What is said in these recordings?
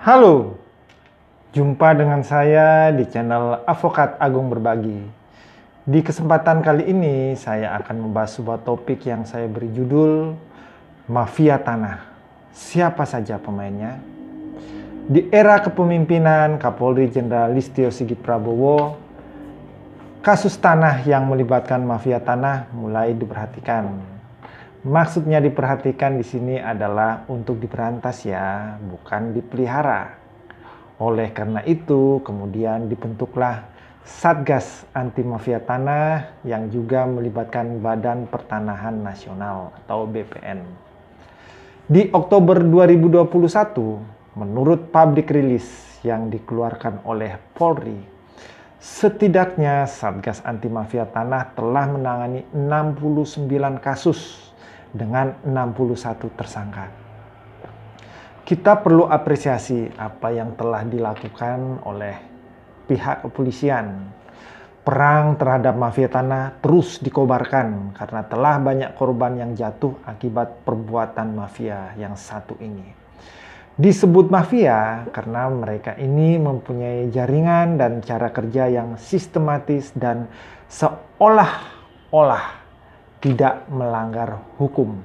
Halo, jumpa dengan saya di channel Advokat Agung Berbagi. Di kesempatan kali ini saya akan membahas sebuah topik yang saya beri judul Mafia Tanah. Siapa saja pemainnya? Di era kepemimpinan Kapolri Jenderal Listio Sigit Prabowo, kasus tanah yang melibatkan mafia tanah mulai diperhatikan. Maksudnya diperhatikan di sini adalah untuk diberantas ya, bukan dipelihara. Oleh karena itu, kemudian dibentuklah Satgas Anti Mafia Tanah yang juga melibatkan Badan Pertanahan Nasional atau BPN. Di Oktober 2021, menurut public release yang dikeluarkan oleh Polri, setidaknya Satgas Anti Mafia Tanah telah menangani 69 kasus dengan 61 tersangka. Kita perlu apresiasi apa yang telah dilakukan oleh pihak kepolisian. Perang terhadap mafia tanah terus dikobarkan karena telah banyak korban yang jatuh akibat perbuatan mafia yang satu ini. Disebut mafia karena mereka ini mempunyai jaringan dan cara kerja yang sistematis dan seolah-olah tidak melanggar hukum.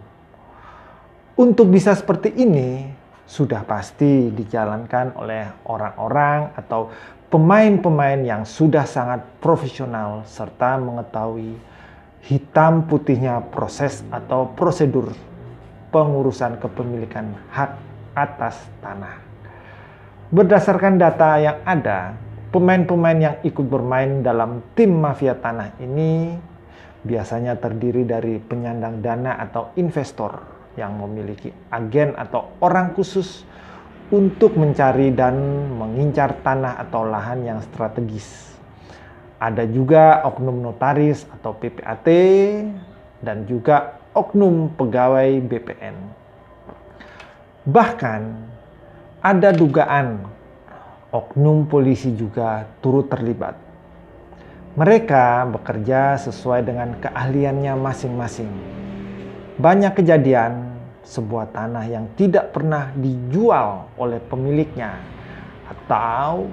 Untuk bisa seperti ini, sudah pasti dijalankan oleh orang-orang atau pemain-pemain yang sudah sangat profesional serta mengetahui hitam putihnya proses atau prosedur pengurusan kepemilikan hak atas tanah. Berdasarkan data yang ada, pemain-pemain yang ikut bermain dalam tim mafia tanah ini biasanya terdiri dari penyandang dana atau investor yang memiliki agen atau orang khusus untuk mencari dan mengincar tanah atau lahan yang strategis. Ada juga oknum notaris atau PPAT dan juga oknum pegawai BPN. Bahkan ada dugaan oknum polisi juga turut terlibat. Mereka bekerja sesuai dengan keahliannya masing-masing. Banyak kejadian sebuah tanah yang tidak pernah dijual oleh pemiliknya atau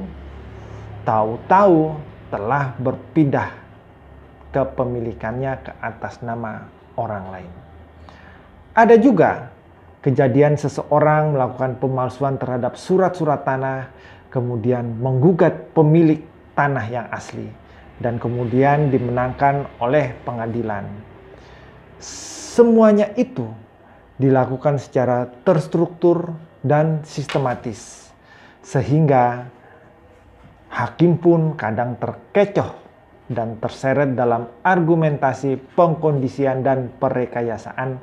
tahu-tahu telah berpindah kepemilikannya ke atas nama orang lain. Ada juga kejadian seseorang melakukan pemalsuan terhadap surat-surat tanah, kemudian menggugat pemilik tanah yang asli dan kemudian dimenangkan oleh pengadilan. Semuanya itu dilakukan secara terstruktur dan sistematis, sehingga hakim pun kadang terkecoh dan terseret dalam argumentasi pengkondisian dan perekayasaan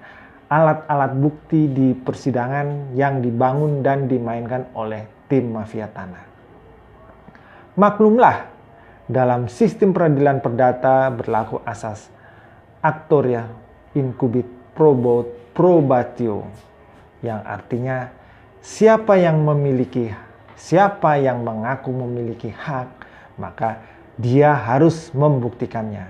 alat-alat bukti di persidangan yang dibangun dan dimainkan oleh tim mafia tanah. Maklumlah, dalam sistem peradilan perdata berlaku asas actoria incubit probatio, yang artinya siapa yang mengaku memiliki hak, maka dia harus membuktikannya.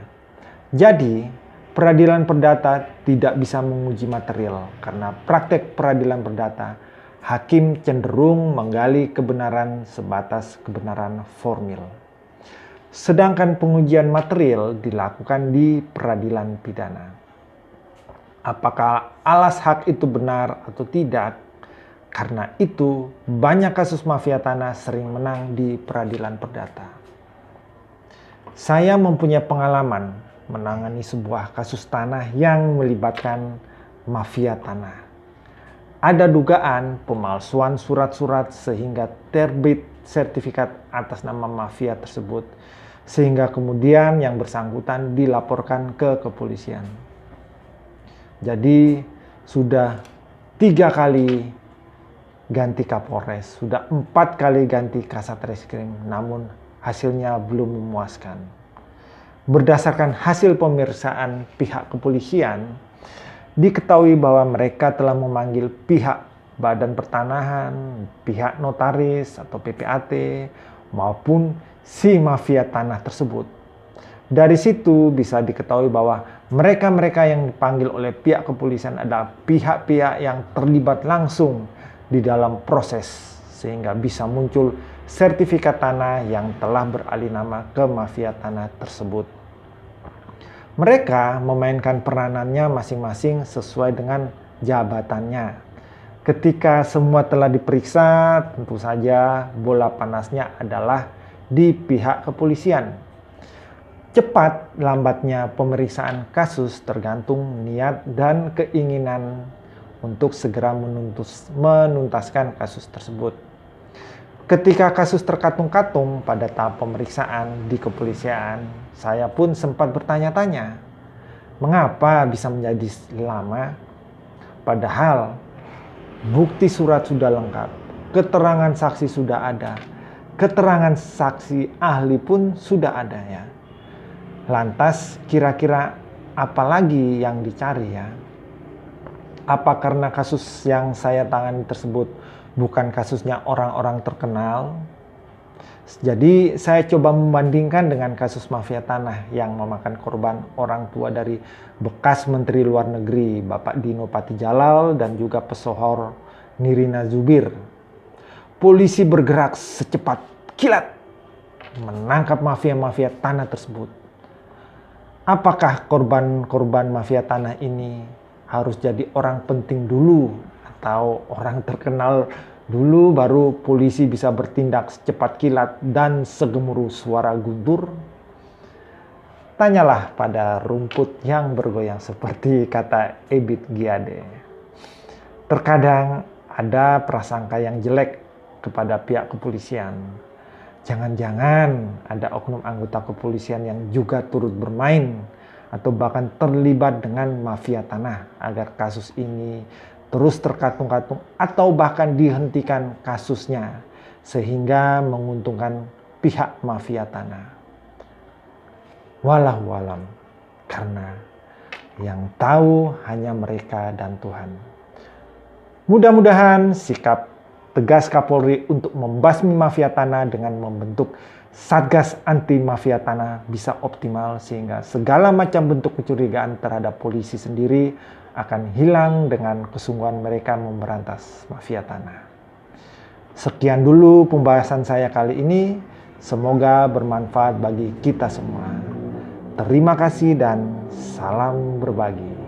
Jadi, peradilan perdata tidak bisa menguji material karena praktek peradilan perdata hakim cenderung menggali kebenaran sebatas kebenaran formil. Sedangkan pengujian material dilakukan di peradilan pidana. Apakah alas hak itu benar atau tidak? Karena itu, banyak kasus mafia tanah sering menang di peradilan perdata. Saya mempunyai pengalaman menangani sebuah kasus tanah yang melibatkan mafia tanah. Ada dugaan pemalsuan surat-surat sehingga terbit sertifikat atas nama mafia tersebut, sehingga kemudian yang bersangkutan dilaporkan ke kepolisian. Jadi sudah 3 kali ganti Kapolres, sudah 4 kali ganti Kasat Reskrim, namun hasilnya belum memuaskan. Berdasarkan hasil pemeriksaan pihak kepolisian, diketahui bahwa mereka telah memanggil pihak Badan Pertanahan, pihak notaris atau PPAT, maupun si mafia tanah tersebut. Dari situ bisa diketahui bahwa mereka-mereka yang dipanggil oleh pihak kepolisian adalah pihak-pihak yang terlibat langsung di dalam proses sehingga bisa muncul sertifikat tanah yang telah beralih nama ke mafia tanah tersebut. Mereka memainkan peranannya masing-masing sesuai dengan jabatannya. Ketika semua telah diperiksa, tentu saja bola panasnya adalah di pihak kepolisian. Cepat lambatnya pemeriksaan kasus tergantung niat dan keinginan untuk segera menuntaskan kasus tersebut. Ketika kasus terkatung-katung pada tahap pemeriksaan di kepolisian, saya pun sempat bertanya-tanya, mengapa bisa menjadi lama? Padahal bukti surat sudah lengkap, keterangan saksi sudah ada, keterangan saksi ahli pun sudah ada ya. Lantas kira-kira apa lagi yang dicari ya? Apa karena kasus yang saya tangani tersebut bukan kasusnya orang-orang terkenal? Jadi saya coba membandingkan dengan kasus mafia tanah yang memakan korban orang tua dari bekas Menteri Luar Negeri Bapak Dino Patijalal dan juga pesohor Nirina Zubir. Polisi bergerak secepat kilat menangkap mafia-mafia tanah tersebut. Apakah korban-korban mafia tanah ini harus jadi orang penting dulu atau orang terkenal dulu baru polisi bisa bertindak secepat kilat dan segemuruh suara guntur? Tanyalah pada rumput yang bergoyang, seperti kata Ebit Giade. Terkadang ada prasangka yang jelek kepada pihak kepolisian. Jangan-jangan ada oknum anggota kepolisian yang juga turut bermain atau bahkan terlibat dengan mafia tanah agar kasus ini terus terkatung-katung atau bahkan dihentikan kasusnya sehingga menguntungkan pihak mafia tanah. Wallahu alam, karena yang tahu hanya mereka dan Tuhan. Mudah-mudahan sikap tegas Kapolri untuk membasmi mafia tanah dengan membentuk Satgas Anti Mafia Tanah bisa optimal sehingga segala macam bentuk kecurigaan terhadap polisi sendiri akan hilang dengan kesungguhan mereka memberantas mafia tanah. Sekian dulu pembahasan saya kali ini. Semoga bermanfaat bagi kita semua. Terima kasih dan salam berbagi.